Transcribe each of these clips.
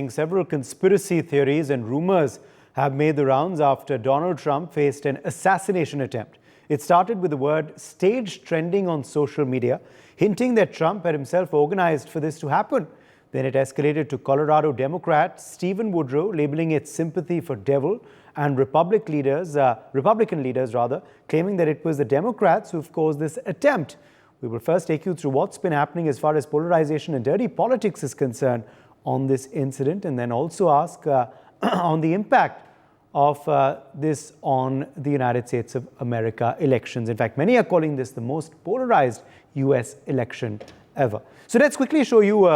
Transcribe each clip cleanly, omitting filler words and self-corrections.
morning, several conspiracy theories and rumors have made the rounds after Donald Trump faced an assassination attempt. It started with the word staged trending on social media, hinting that Trump had himself organized for this to happen. Then it escalated to Colorado Democrat Stephen Woodrow labeling it sympathy for devil, and Republican leaders, claiming that it was the Democrats who've caused this attempt. We will first take you through what's been happening as far as polarization and dirty politics is concerned on this incident, and then also ask on the impact of this on the United States of America elections. In fact, many are calling this the most polarized U.S. election ever. So let's quickly show you,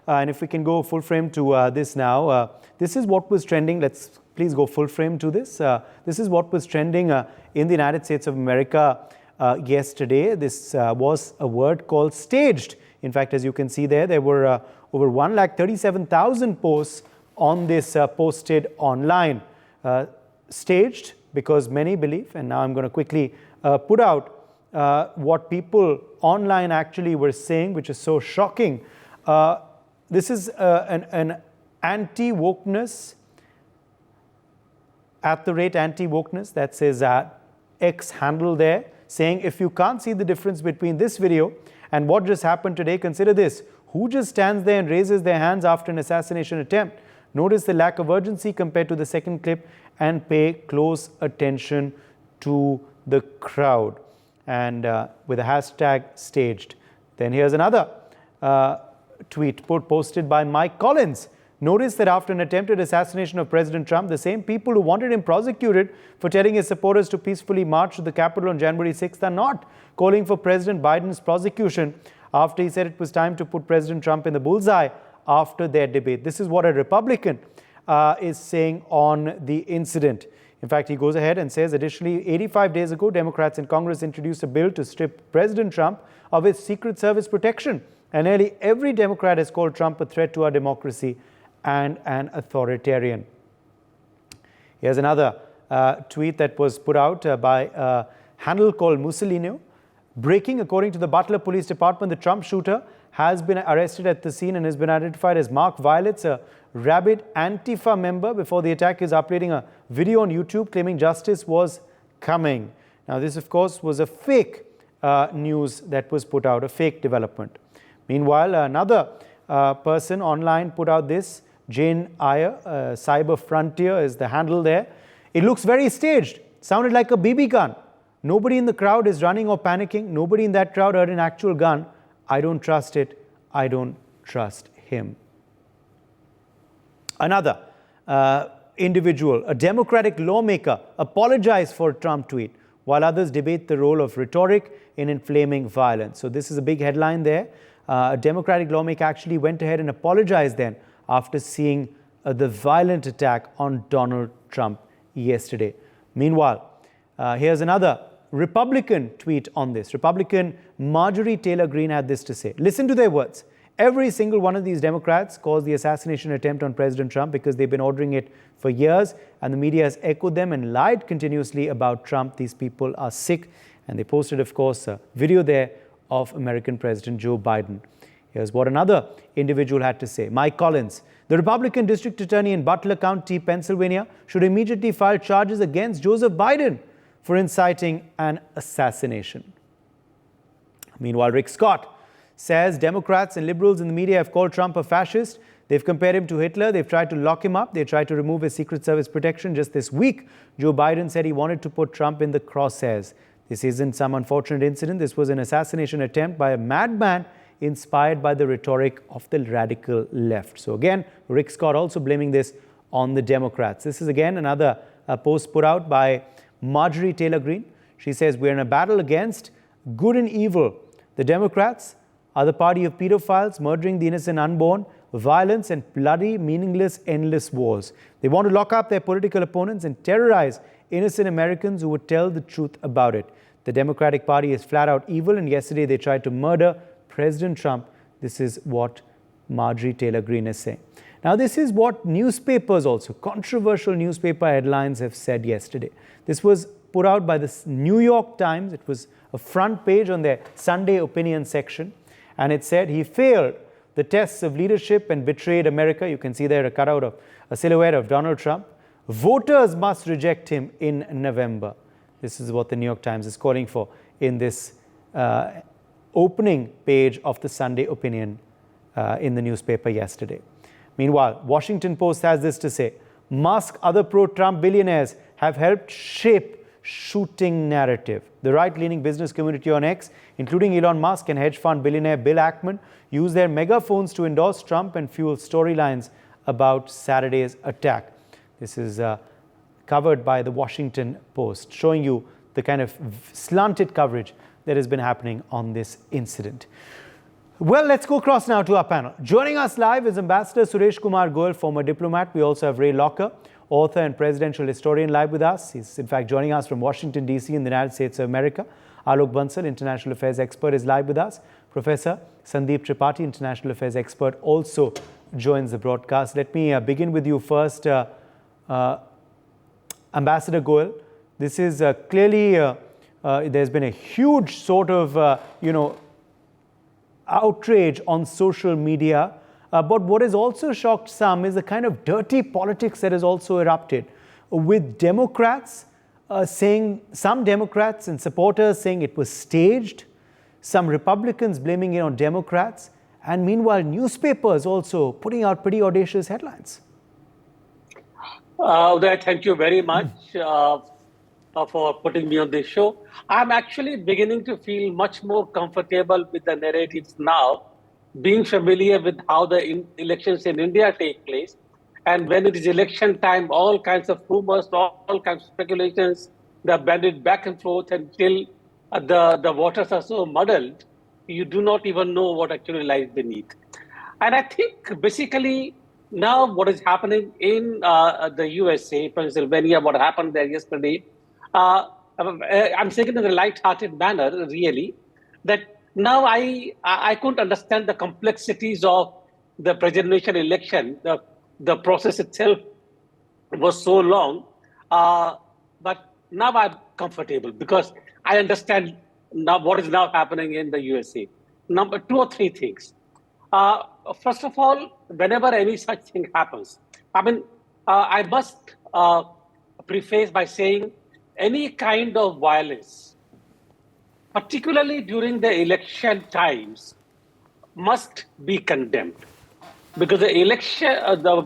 and if we can go full frame to this now. This is what was trending. Let's please go full frame to this. This is what was trending in the United States of America yesterday. This was a word called staged. In fact, as you can see there, there were over 137,000 posts on this posted online. Staged because many believe, and now I'm going to quickly put out what people online actually were saying, which is so shocking. This is an anti-wokeness, @anti-wokeness, that's his X handle there, saying if you can't see the difference between this video and what just happened today, consider this. Who just stands there and raises their hands after an assassination attempt? Notice the lack of urgency compared to the second clip and pay close attention to the crowd. And with a hashtag staged. Then here's another tweet posted by Mike Collins. Notice that after an attempted assassination of President Trump, the same people who wanted him prosecuted for telling his supporters to peacefully march to the Capitol on January 6th are not calling for President Biden's prosecution after he said it was time to put President Trump in the bullseye after their debate. This is what a Republican is saying on the incident. In fact, he goes ahead and says, additionally, 85 days ago, Democrats in Congress introduced a bill to strip President Trump of his Secret Service protection. And nearly every Democrat has called Trump a threat to our democracy and an authoritarian. Here's another tweet that was put out by a handle called Mussolino. Breaking, according to the Butler Police Department, the Trump shooter has been arrested at the scene and has been identified as Mark Violets, a rabid Antifa member. Before the attack, he is uploading a video on YouTube claiming justice was coming. Now, this, of course, was a fake news that was put out, a fake development. Meanwhile, another person online put out this. Jane Iyer, Cyber Frontier is the handle there. It looks very staged. Sounded like a BB gun. Nobody in the crowd is running or panicking. Nobody in that crowd heard an actual gun. I don't trust it. I don't trust him. Another individual, a Democratic lawmaker, apologized for a Trump tweet, while others debate the role of rhetoric in inflaming violence. So this is a big headline there. A Democratic lawmaker actually went ahead and apologized then after seeing the violent attack on Donald Trump yesterday. Meanwhile, here's another Republican tweet on this. Republican Marjorie Taylor Greene had this to say. Listen to their words. Every single one of these Democrats caused the assassination attempt on President Trump because they've been ordering it for years, and the media has echoed them and lied continuously about Trump. These people are sick. And they posted, of course, a video there of American President Joe Biden. Here's what another individual had to say. Mike Collins, the Republican district attorney in Butler County, Pennsylvania, should immediately file charges against Joseph Biden for inciting an assassination. Meanwhile, Rick Scott says Democrats and liberals in the media have called Trump a fascist. They've compared him to Hitler. They've tried to lock him up. They tried to remove his Secret Service protection. Just this week, Joe Biden said he wanted to put Trump in the crosshairs. This isn't some unfortunate incident. This was an assassination attempt by a madman inspired by the rhetoric of the radical left. So again, Rick Scott also blaming this on the Democrats. This is again another post put out by Marjorie Taylor Greene. She says, we're in a battle against good and evil. The Democrats are the party of pedophiles, murdering the innocent unborn, violence and bloody, meaningless, endless wars. They want to lock up their political opponents and terrorize innocent Americans who would tell the truth about it. The Democratic Party is flat out evil, and yesterday they tried to murder President Trump. This is what Marjorie Taylor Greene is saying. Now, this is what newspapers also, controversial newspaper headlines have said yesterday. This was put out by the New York Times. It was a front page on their Sunday opinion section. And it said he failed the tests of leadership and betrayed America. You can see there a cutout of a silhouette of Donald Trump. Voters must reject him in November. This is what the New York Times is calling for in this opening page of the Sunday opinion in the newspaper yesterday. Meanwhile, Washington Post has this to say: Musk, other pro-Trump billionaires have helped shape shooting narrative. The right-leaning business community on X, including Elon Musk and hedge fund billionaire Bill Ackman, use their megaphones to endorse Trump and fuel storylines about Saturday's attack. This is covered by the Washington Post, showing you the kind of slanted coverage that has been happening on this incident. Well, let's go across now to our panel. Joining us live is Ambassador Suresh Kumar Goel, former diplomat. We also have Ray Locker, author and presidential historian, live with us. He's in fact joining us from Washington, D.C. in the United States of America. Alok Bansal, international affairs expert, is live with us. Professor Sandeep Tripathi, international affairs expert, also joins the broadcast. Let me begin with you first, Ambassador Goel. This is clearly, there's been a huge sort of, outrage on social media. But what has also shocked some is the kind of dirty politics that has also erupted, with Democrats saying, some Democrats and supporters saying it was staged, some Republicans blaming it on Democrats, and meanwhile newspapers also putting out pretty audacious headlines. Uday, thank you very much for putting me on this show. I'm actually beginning to feel much more comfortable with the narratives now, being familiar with how the elections in India take place. And when it is election time, all kinds of rumors, all kinds of speculations, they're bandied back and forth until the waters are so muddled, you do not even know what actually lies beneath. And I think basically now what is happening in the USA, Pennsylvania, what happened there yesterday, I'm saying it in a light-hearted manner, really, that now I couldn't understand the complexities of the presidential election. The process itself was so long, but now I'm comfortable because I understand now what is now happening in the USA. Number 2 or 3 things. First of all, whenever any such thing happens, I must preface by saying any kind of violence, particularly during the election times, must be condemned, because the election,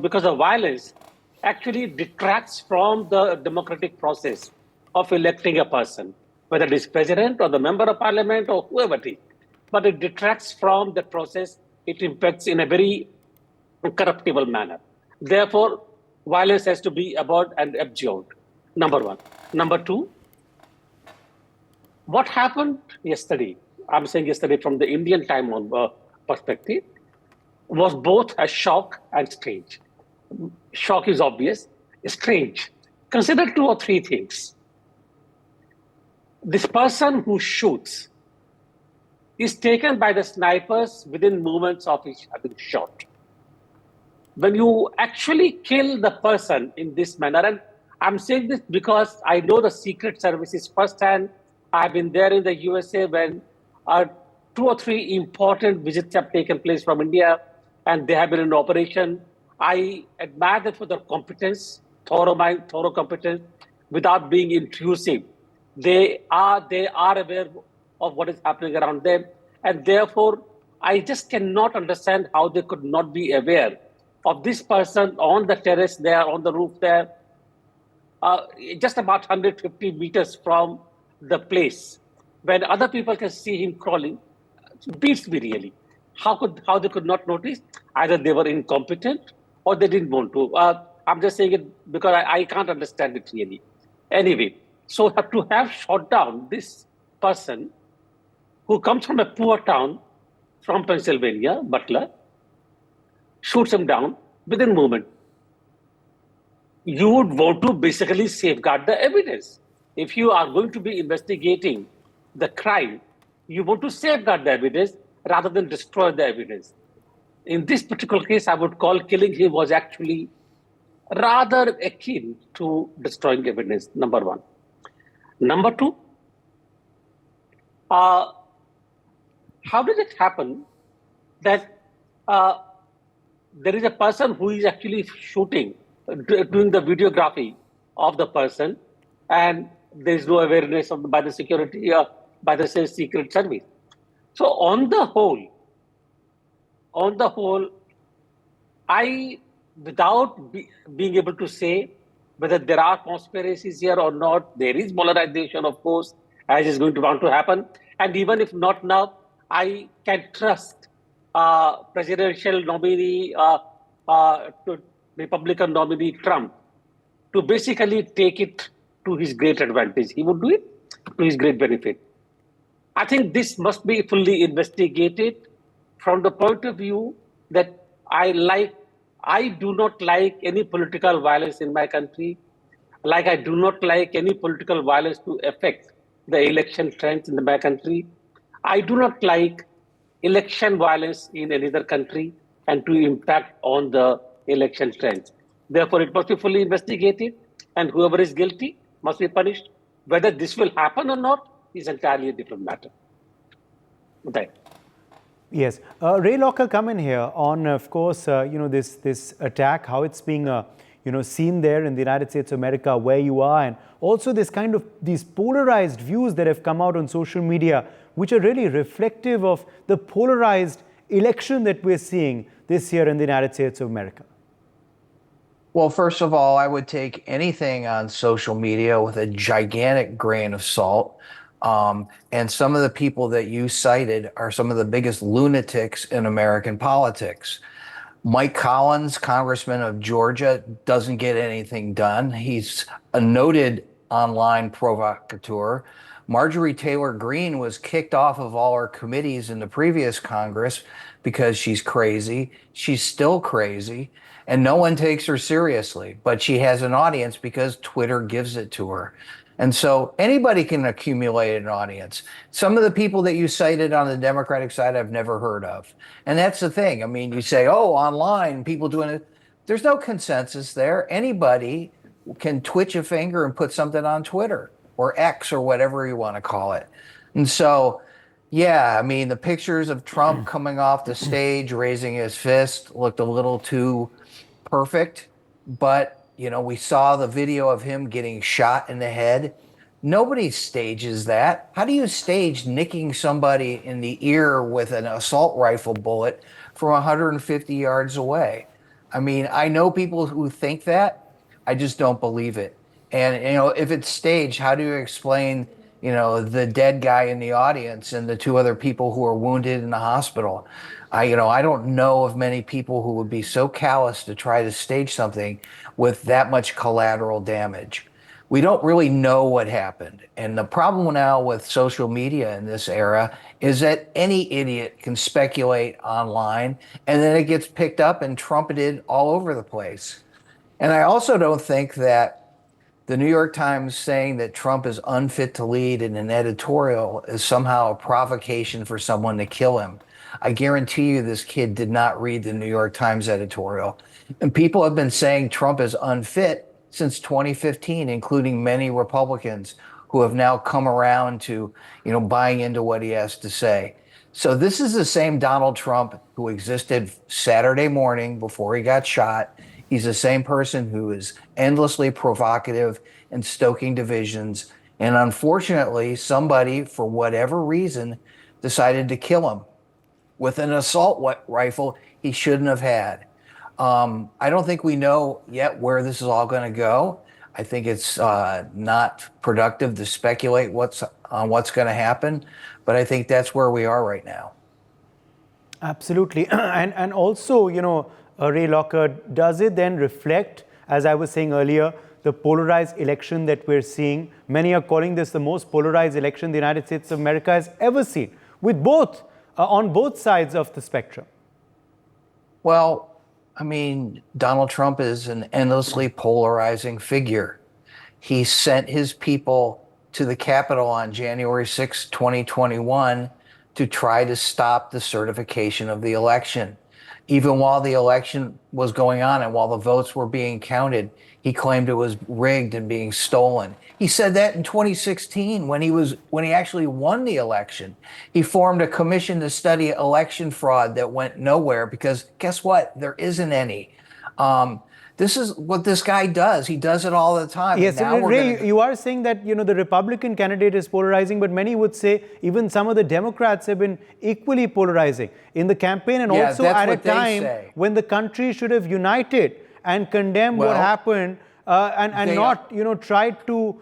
because the violence actually detracts from the democratic process of electing a person, whether it is president or the member of parliament or whoever it is. But it detracts from the process. It impacts in a very corruptible manner. Therefore, violence has to be abhorred and abjured. Number 1. Number 2, what happened yesterday, I'm saying yesterday from the Indian time on perspective, was both a shock and strange. Shock is obvious, strange. Consider 2 or 3 things. This person who shoots is taken by the snipers within moments of each having shot. When you actually kill the person in this manner, and I'm saying this because I know the Secret Services firsthand. I've been there in the USA when 2 or 3 important visits have taken place from India, and they have been in operation. I admire them for their competence, thorough mind, thorough competence, without being intrusive. They are aware of what is happening around them, and therefore I just cannot understand how they could not be aware of this person on the terrace there, on the roof there, just about 150 meters from the place, when other people can see him crawling. Beats me really. How they could not notice? Either they were incompetent or they didn't want to. I'm just saying it because I can't understand it really. Anyway, so to have shot down this person who comes from a poor town from Pennsylvania, Butler, shoots him down within a moment. You would want to basically safeguard the evidence. If you are going to be investigating the crime, you want to safeguard the evidence rather than destroy the evidence. In this particular case, I would call killing him was actually rather akin to destroying evidence, number 1. Number 2, how did it happen that uh, there is a person who is actually shooting, doing the videography of the person, and there is no awareness by the security, by the secret service. So on the whole, I, without being able to say whether there are conspiracies here or not, there is polarization, of course, as is going to want to happen. And even if not now, I can trust presidential nominee, to Republican nominee Trump to basically take it to his great advantage. He would do it to his great benefit. I think this must be fully investigated from the point of view that I do not like any political violence in my country. Like I do not like any political violence to affect the election trends in my country. I do not like election violence in another country and to impact on the election trends. Therefore, it must be fully investigated, and whoever is guilty must be punished. Whether this will happen or not is entirely a different matter. Right. Yes. Ray Locker, come in here on, of course, this attack, how it's being, seen there in the United States of America, where you are, and also this kind of these polarized views that have come out on social media, which are really reflective of the polarized election that we're seeing this year in the United States of America. Well, first of all, I would take anything on social media with a gigantic grain of salt. And some of the people that you cited are some of the biggest lunatics in American politics. Mike Collins, congressman of Georgia, doesn't get anything done. He's a noted online provocateur. Marjorie Taylor Greene was kicked off of all her committees in the previous Congress because she's crazy. She's still crazy, and no one takes her seriously. But she has an audience because Twitter gives it to her. And so anybody can accumulate an audience. Some of the people that you cited on the Democratic side I've never heard of. And that's the thing. I mean, you say, oh, online, people doing it. There's no consensus there. Anybody can twitch a finger and put something on Twitter or X or whatever you want to call it. And so, yeah, I mean, the pictures of Trump coming off the stage, raising his fist, looked a little too perfect. But we saw the video of him getting shot in the head. Nobody stages that. How do you stage nicking somebody in the ear with an assault rifle bullet from 150 yards away? I mean, I know people who think that. I just don't believe it. And, if it's staged, how do you explain, the dead guy in the audience and the two other people who are wounded in the hospital? I don't know of many people who would be so callous to try to stage something with that much collateral damage. We don't really know what happened. And the problem now with social media in this era is that any idiot can speculate online, and then it gets picked up and trumpeted all over the place. And I also don't think that the New York Times saying that Trump is unfit to lead in an editorial is somehow a provocation for someone to kill him. I guarantee you this kid did not read the New York Times editorial. And people have been saying Trump is unfit since 2015, including many Republicans who have now come around to, buying into what he has to say. So this is the same Donald Trump who existed Saturday morning before he got shot. He's the same person who is endlessly provocative and stoking divisions. And unfortunately, somebody, for whatever reason, decided to kill him with an assault rifle he shouldn't have had. I don't think we know yet where this is all going to go. I think it's not productive to speculate what's going to happen, but I think that's where we are right now. Absolutely. And also, Ray Locker, does it then reflect, as I was saying earlier, the polarized election that we're seeing? Many are calling this the most polarized election the United States of America has ever seen, with both on both sides of the spectrum. Well, I mean, Donald Trump is an endlessly polarizing figure. He sent his people to the Capitol on January 6, 2021 to try to stop the certification of the election. Even while the election was going on and while the votes were being counted, he claimed it was rigged and being stolen. He said that in 2016 when he actually won the election. He formed a commission to study election fraud that went nowhere because guess what? There isn't any. This is what this guy does. He does it all the time. Yes, and now Ray, you are saying that the Republican candidate is polarizing, but many would say even some of the Democrats have been equally polarizing in the campaign and also at a time when the country should have united and condemned what happened and not tried to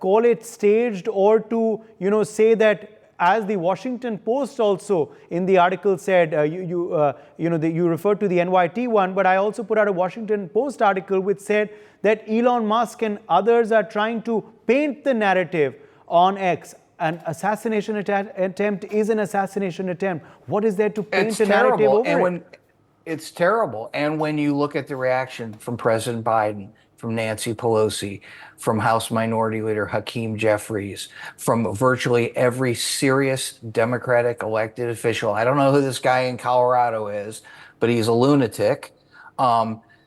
call it staged or to say that. As the Washington Post also in the article said, you referred to the NYT one, but I also put out a Washington Post article which said that Elon Musk and others are trying to paint the narrative on X. An assassination attempt is an assassination attempt. What is there to paint a narrative over it? It's terrible. And when you look at the reaction from President Biden, from Nancy Pelosi, from House Minority Leader Hakeem Jeffries, from virtually every serious Democratic elected official. I don't know who this guy in Colorado is, but he's a lunatic.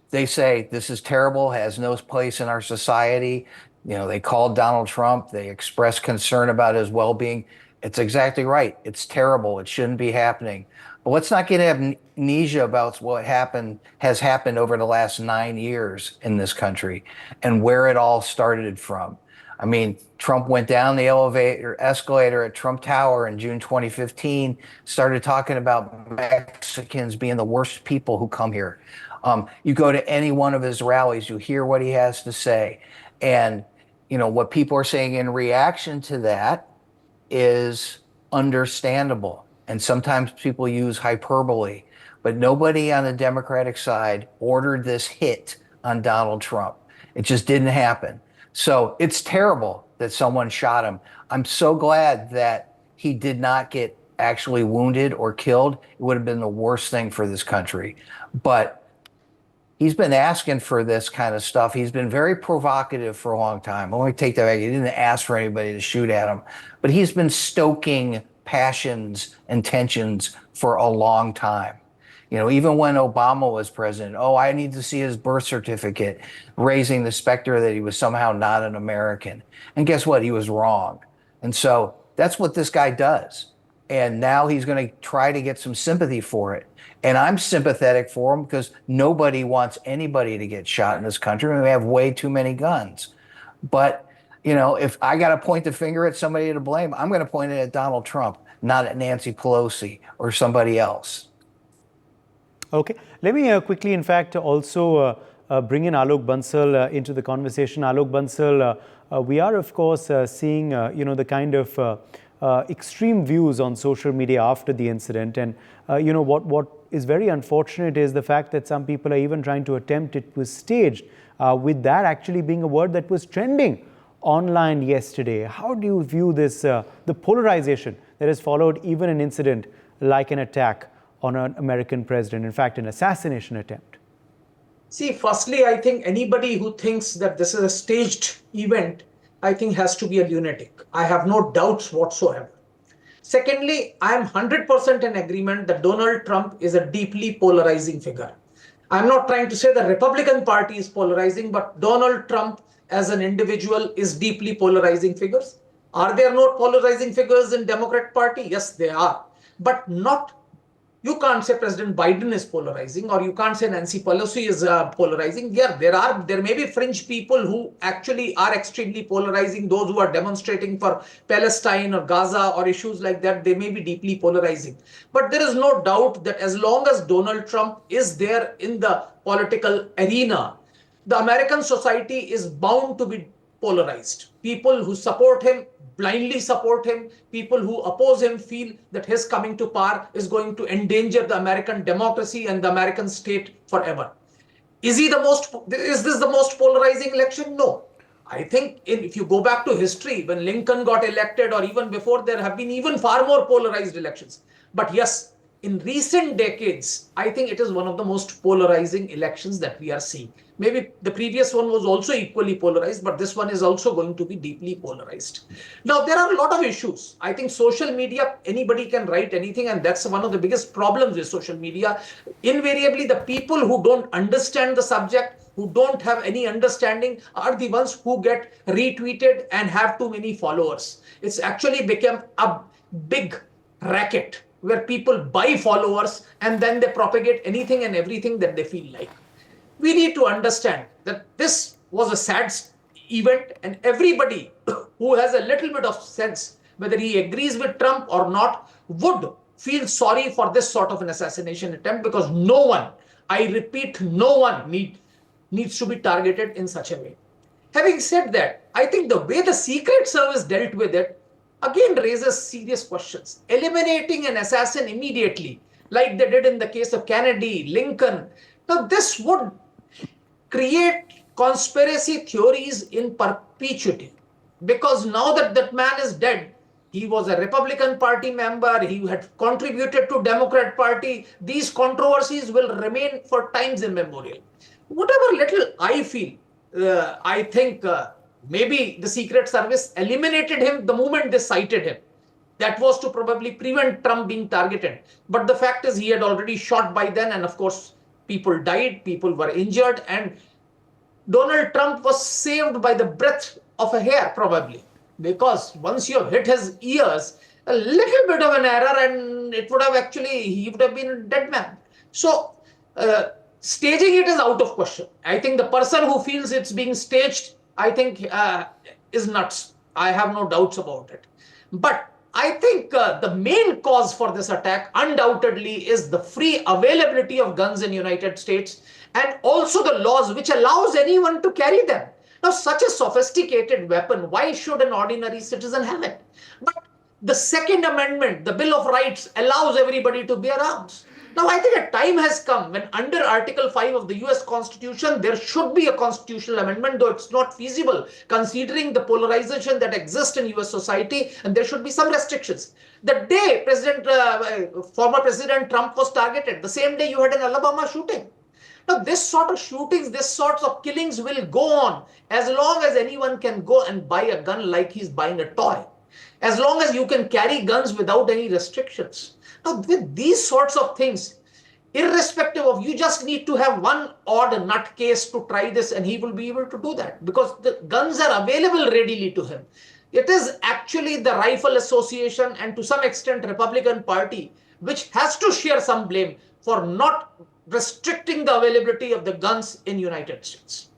They say this is terrible, has no place in our society. They called Donald Trump. They expressed concern about his well-being. It's exactly right. It's terrible. It shouldn't be happening. But let's not get amnesia about what has happened over the last 9 years in this country and where it all started from. I mean, Trump went down the escalator at Trump Tower in June 2015, started talking about Mexicans being the worst people who come here. You go to any one of his rallies, you hear what he has to say. And, what people are saying in reaction to that is understandable. And sometimes people use hyperbole, but nobody on the Democratic side ordered this hit on Donald Trump. It just didn't happen. So it's terrible that someone shot him. I'm so glad that he did not get actually wounded or killed. It would have been the worst thing for this country. But he's been asking for this kind of stuff. He's been very provocative for a long time. Let me take that back. He didn't ask for anybody to shoot at him, but he's been stoking passions and tensions for a long time. Even when Obama was president, I need to see his birth certificate, raising the specter that he was somehow not an American. And guess what? He was wrong. And so that's what this guy does. And now he's going to try to get some sympathy for it. And I'm sympathetic for him because nobody wants anybody to get shot in this country. We have way too many guns. But if I got to point the finger at somebody to blame, I'm going to point it at Donald Trump, not at Nancy Pelosi or somebody else. Okay. Let me quickly, in fact, also bring in Alok Bansal into the conversation. Alok Bansal, we are, of course, seeing, the kind of extreme views on social media after the incident. And, what is very unfortunate is the fact that some people are even trying to attempt it was staged, with that actually being a word that was trending online yesterday. How do you view this, the polarization that has followed even an incident like an attack on an American president, in fact, an assassination attempt? See, firstly, I think anybody who thinks that this is a staged event, I think has to be a lunatic. I have no doubts whatsoever. Secondly, I am 100% in agreement that Donald Trump is a deeply polarizing figure. I'm not trying to say the Republican Party is polarizing, but Donald Trump as an individual is deeply polarizing figures. Are there no polarizing figures in Democrat Party? Yes, there are. But not, you can't say President Biden is polarizing, or you can't say Nancy Pelosi is polarizing. Yeah, there may be fringe people who actually are extremely polarizing. Those who are demonstrating for Palestine or Gaza or issues like that, they may be deeply polarizing. But there is no doubt that as long as Donald Trump is there in the political arena, the American society is bound to be polarized. People who support him blindly support him. People who oppose him feel that his coming to power is going to endanger the American democracy and the American state forever. Is this the most polarizing election? No. I think if you go back to history, when Lincoln got elected or even before, there have been even far more polarized elections. But yes, in recent decades, I think it is one of the most polarizing elections that we are seeing. Maybe the previous one was also equally polarized, but this one is also going to be deeply polarized. Now, there are a lot of issues. I think social media, anybody can write anything, and that's one of the biggest problems with social media. Invariably, the people who don't understand the subject, who don't have any understanding, are the ones who get retweeted and have too many followers. It's actually become a big racket where people buy followers and then they propagate anything and everything that they feel like. We need to understand that this was a sad event, and everybody who has a little bit of sense, whether he agrees with Trump or not, would feel sorry for this sort of an assassination attempt, because no one, I repeat, no one needs to be targeted in such a way. Having said that, I think the way the Secret Service dealt with it again raises serious questions. Eliminating an assassin immediately, like they did in the case of Kennedy, Lincoln, now this would create conspiracy theories in perpetuity, because now that that man is dead, he was a Republican Party member, he had contributed to Democrat Party, these controversies will remain for times immemorial. Whatever little I feel, I think maybe the Secret Service eliminated him the moment they cited him. That was to probably prevent Trump being targeted. But the fact is, he had already shot by then, and of course, people died, people were injured, and Donald Trump was saved by the breadth of a hair, probably. Because once you have hit his ears, a little bit of an error, and it would have actually, he would have been a dead man. So, staging it is out of question. I think the person who feels it's being staged, I think, is nuts. I have no doubts about it. But I think the main cause for this attack undoubtedly is the free availability of guns in the United States, and also the laws which allows anyone to carry them. Now, such a sophisticated weapon, why should an ordinary citizen have it? But the Second Amendment, the Bill of Rights, allows everybody to bear arms. Now, I think a time has come when under Article 5 of the US Constitution, there should be a constitutional amendment, though it's not feasible, considering the polarization that exists in US society, and there should be some restrictions. The day former President Trump was targeted, the same day you had an Alabama shooting. Now, this sort of shootings, this sorts of killings will go on as long as anyone can go and buy a gun like he's buying a toy. As long as you can carry guns without any restrictions. Now, with these sorts of things, irrespective of, you just need to have one odd nutcase to try this, and he will be able to do that because the guns are available readily to him. It is actually the Rifle Association and to some extent Republican Party which has to share some blame for not restricting the availability of the guns in United States.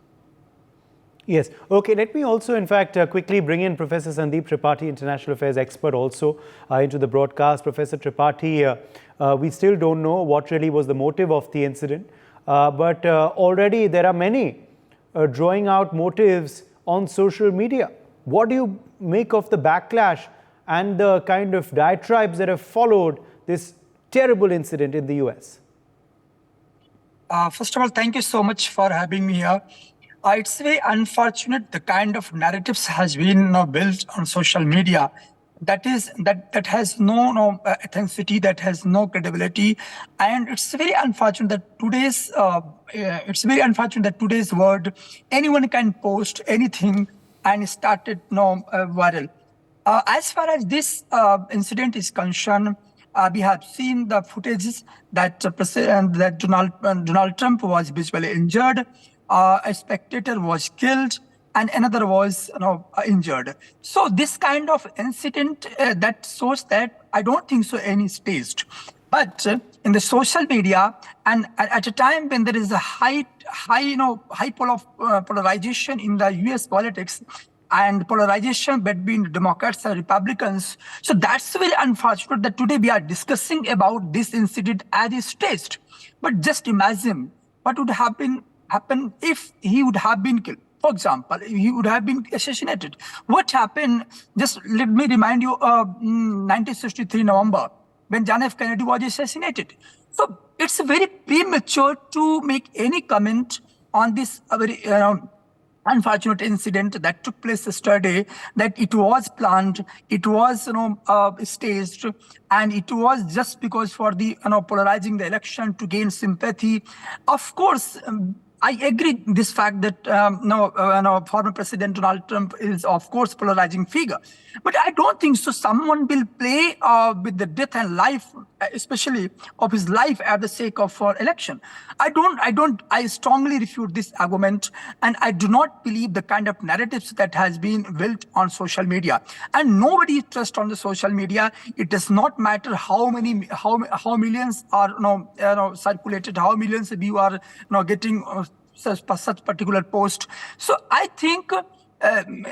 Yes. Okay. Let me also, in fact, quickly bring in Professor Sandeep Tripathi, international affairs expert, also into the broadcast. Professor Tripathi, we still don't know what really was the motive of the incident, but already there are many drawing out motives on social media. What do you make of the backlash and the kind of diatribes that have followed this terrible incident in the US? First of all, thank you so much for having me here. It's very unfortunate the kind of narratives has been built on social media that has no authenticity, that has no credibility, and it's very unfortunate that today's world, anyone can post anything and start it viral. As far as this incident is concerned, we have seen the footages that Donald Trump was visually injured, a spectator was killed, and another was injured. So this kind of incident that shows that I don't think so any staged. But in the social media, and at a time when there is a high polarization in the U.S. politics, and polarization between Democrats and Republicans. So that's very unfortunate that today we are discussing about this incident as is staged. But just imagine what would happen if he would have been killed. For example, he would have been assassinated. What happened, just let me remind you, 1963 November, when John F. Kennedy was assassinated. So it's very premature to make any comment on this very unfortunate incident that took place yesterday, that it was planned, it was staged, and it was just because for the polarizing the election to gain sympathy. Of course, I agree this fact that former President Donald Trump is of course polarizing figure, but I don't think so. Someone will play with the death and life, especially of his life, at the sake of election. I strongly refute this argument, and I do not believe the kind of narratives that has been built on social media. And nobody trusts on the social media. It does not matter how millions are circulated, how millions of you are getting such particular post. So I think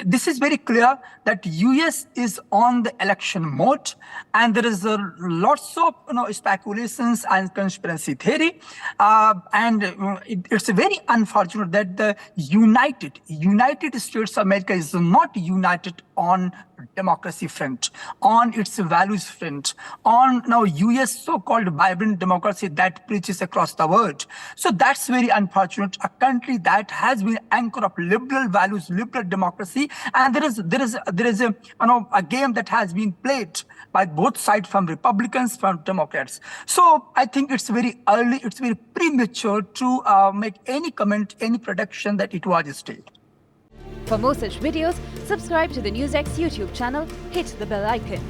this is very clear that US is on the election mode, and there is lots of speculations and conspiracy theory, and it's very unfortunate that the United States of America is not united on democracy front, on its values front, on now US so-called vibrant democracy that preaches across the world. So that's very unfortunate. A country that has been anchor of liberal values, liberal democracy, and there is a game that has been played by both sides, from Republicans, from Democrats. So I think it's very early, it's very premature to make any comment, any prediction that it was staged. For more such videos, subscribe to the NewsX YouTube channel, hit the bell icon.